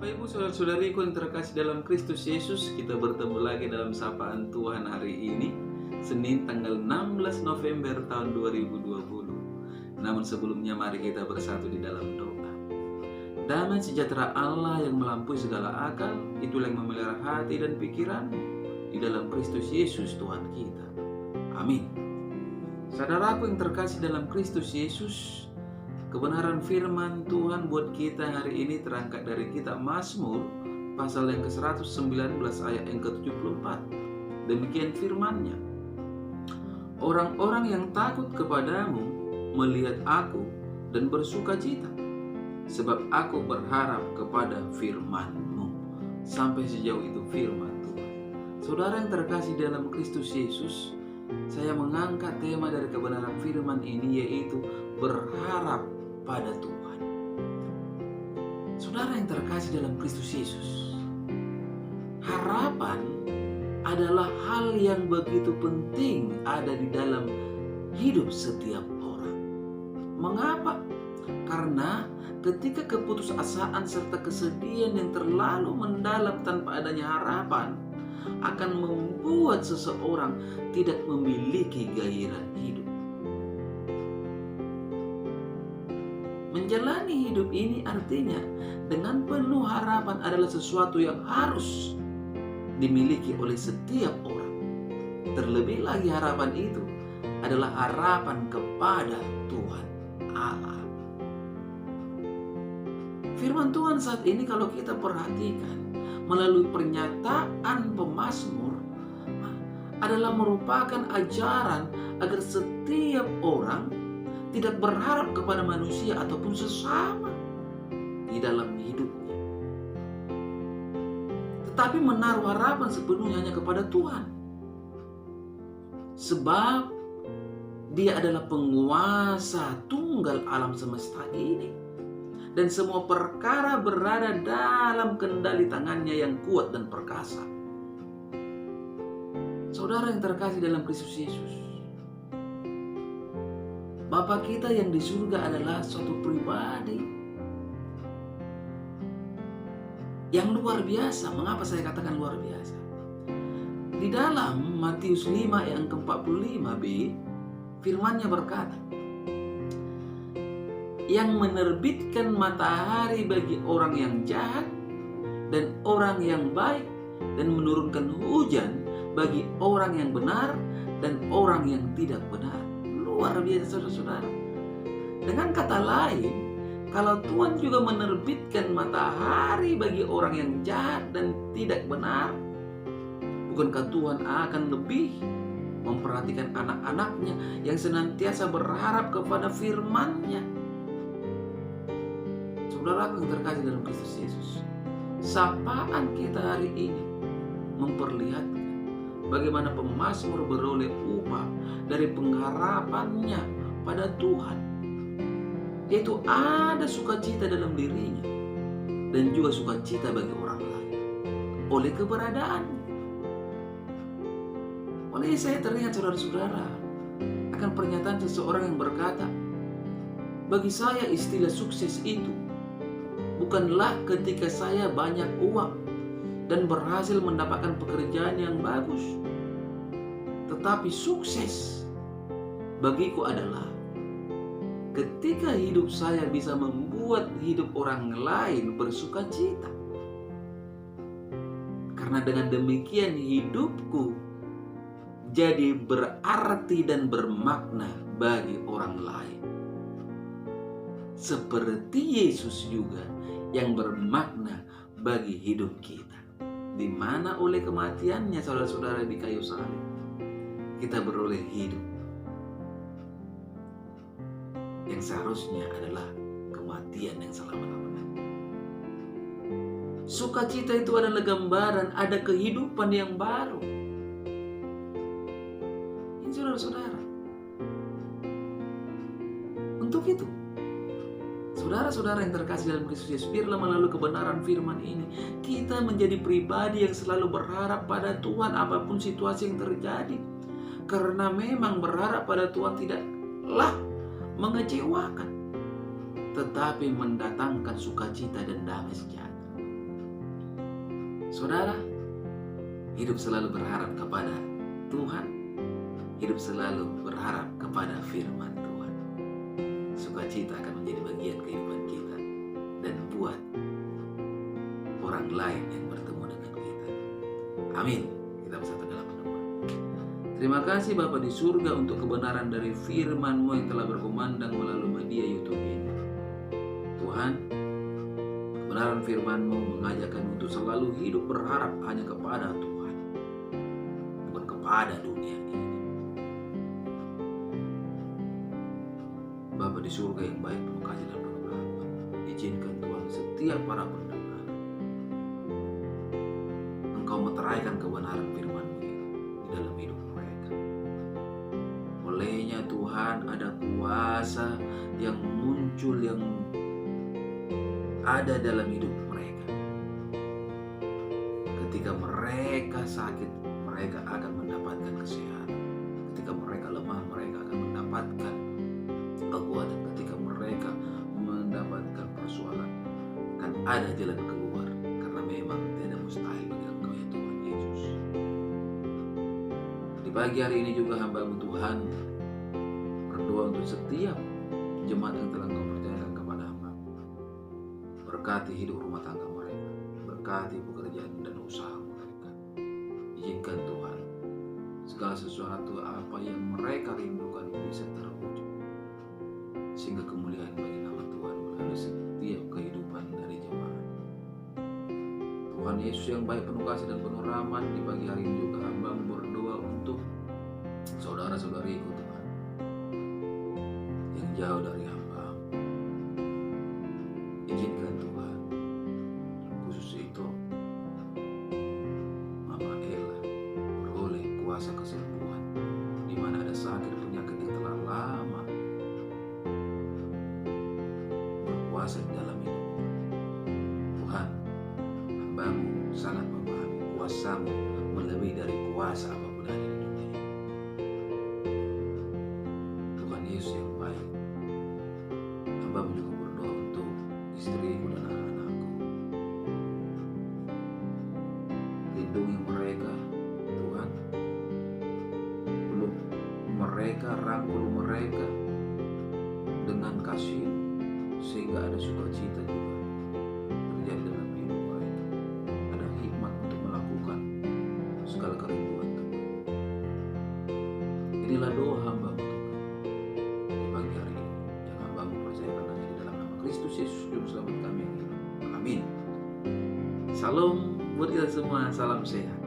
Bapak Ibu saudara-saudariku yang terkasih dalam Kristus Yesus, kita bertemu lagi dalam sapaan Tuhan hari ini, Senin tanggal 16 November tahun 2020. Namun sebelumnya mari kita bersatu di dalam doa. Damai sejahtera Allah yang melampaui segala akal, itulah yang memelihara hati dan pikiranmu di dalam Kristus Yesus Tuhan kita. Amin. Saudaraku yang terkasih dalam Kristus Yesus, kebenaran firman Tuhan buat kita hari ini terangkat dari kitab Mazmur pasal yang ke-119 ayat yang ke-74. Demikian firman-Nya. Orang-orang yang takut kepadamu melihat aku dan bersuka cita, sebab aku berharap kepada firman-Mu. Sampai sejauh itu firman Tuhan. Saudara yang terkasih dalam Kristus Yesus, saya mengangkat tema dari kebenaran firman ini, yaitu berharap pada Tuhan. Saudara yang terkasih dalam Kristus Yesus, harapan adalah hal yang begitu penting ada di dalam hidup setiap orang. Mengapa? Karena ketika keputusasaan serta kesedihan yang terlalu mendalam tanpa adanya harapan akan membuat seseorang tidak memiliki gairah hidup. Menjalani hidup ini artinya dengan penuh harapan adalah sesuatu yang harus dimiliki oleh setiap orang. Terlebih lagi harapan itu adalah harapan kepada Tuhan Allah. Firman Tuhan saat ini kalau kita perhatikan melalui pernyataan pemazmur adalah merupakan ajaran agar setiap orang tidak berharap kepada manusia ataupun sesama di dalam hidupnya, tetapi menaruh harapan sepenuhnya hanya kepada Tuhan. Sebab Dia adalah penguasa tunggal alam semesta ini, dan semua perkara berada dalam kendali tangannya yang kuat dan perkasa. Saudara yang terkasih dalam Kristus Yesus, Bapa kita yang di surga adalah suatu pribadi yang luar biasa. Mengapa saya katakan luar biasa? Di dalam Matius 5 yang ke-45b, firman-Nya berkata, yang menerbitkan matahari bagi orang yang jahat dan orang yang baik, dan menurunkan hujan bagi orang yang benar dan orang yang tidak benar. Luar biasa saudara-saudara. Dengan kata lain, kalau Tuhan juga menerbitkan matahari bagi orang yang jahat dan tidak benar, bukankah Tuhan akan lebih memperhatikan anak-anaknya yang senantiasa berharap kepada firman-Nya? Saudara yang terkasih dalam Kristus Yesus, sapaan kita hari ini memperlihatkan bagaimana pemazmur beroleh upah dari pengharapannya pada Tuhan, yaitu ada sukacita dalam dirinya dan juga sukacita bagi orang lain oleh keberadaannya. Oleh saya teringat saudara-saudara akan pernyataan seseorang yang berkata, bagi saya istilah sukses itu bukanlah ketika saya banyak uang dan berhasil mendapatkan pekerjaan yang bagus, tetapi sukses bagiku adalah ketika hidup saya bisa membuat hidup orang lain bersuka cita. Karena dengan demikian hidupku jadi berarti dan bermakna bagi orang lain. Seperti Yesus juga yang bermakna bagi hidup kita, di mana oleh kematiannya saudara-saudara di kayu salib kita beroleh hidup yang seharusnya adalah kematian yang selama-lamanya. Sukacita itu adalah gambaran ada kehidupan yang baru. Ini saudara-saudara. Untuk itu, saudara-saudara yang terkasih dalam Kristus Yesus, biarlah melalui kebenaran firman ini kita menjadi pribadi yang selalu berharap pada Tuhan apapun situasi yang terjadi. Karena memang berharap pada Tuhan tidaklah mengecewakan, tetapi mendatangkan sukacita dan damai sejahtera. Saudara, hidup selalu berharap kepada Tuhan, hidup selalu berharap kepada firman Tuhan. Sukacita akan menjadi bagian kehidupan kita dan buat orang lain yang bertemu dengan kita. Amin. Kita bersatu dalam doa. Terima kasih Bapa di surga untuk kebenaran dari firman-Mu yang telah berkumandang melalui media YouTube ini. Tuhan, kebenaran firman-Mu mengajak kami untuk selalu hidup berharap hanya kepada Tuhan, bukan kepada dunia ini. Bapa di surga yang baik, penuh kasih dan penuh rahmat, izinkan Tuhan setiap para pendengar Engkau meteraikan kebenaran firman-Mu di dalam hidup mereka. Olehnya Tuhan ada kuasa yang muncul, yang ada dalam hidup mereka. Ketika mereka sakit, mereka akan mendapatkan kesehatan. Ketika mereka lemah, mereka akan mendapatkan kekuatan. Ketika mereka mendapatkan persoalan, akan ada jalan keluar, karena memang tidak mustahil bagi Engkau ya Tuhan Yesus. Di pagi hari ini juga hamba-Mu Tuhan berdoa untuk setiap jemaat yang telah Engkau percayakan kepada hamba. Berkati hidup rumah tangga mereka, berkati pekerjaan dan usaha mereka. Izinkan Tuhan segala sesuatu apa yang mereka rindukan bisa terwujud, sehingga kemuliaan bagi nama Tuhan melalui setiap kehidupan dari jemaat. Tuhan Yesus yang baik, penuh kasih dan penuh rahmat, di pagi hari ini juga hamba berdoa untuk saudara-saudariku Tuhan yang jauh dari hamba. Izinkan Tuhan, khusus itu Mama Ella beroleh kuasa kesembuhan di mana ada sakit penyakit yang telah lama berkuasa di dalam hidup. Tuhan, hamba-Mu sangat memahami kuasa-Mu melebihi dari kuasa apapun ada di dunia ini. Tuhan Yesus yang baik, hamba-Mu juga berdoa untuk istriku dan anak-anakku. Lindungi mereka Tuhan, peluk mereka, rangkul mereka dengan kasih, sehingga ada sukacita juga terjadi dalam hidup mereka. Ada hikmat untuk melakukan segala kerinduan Tuhan. Inilah doa hamba-Mu Tuhan di pagi hari ini, yang hamba-Mu percayakan hanya di dalam nama Kristus Yesus Juru Selamat kami yang hidup. Amin. Salam buat kita semua, salam sehat.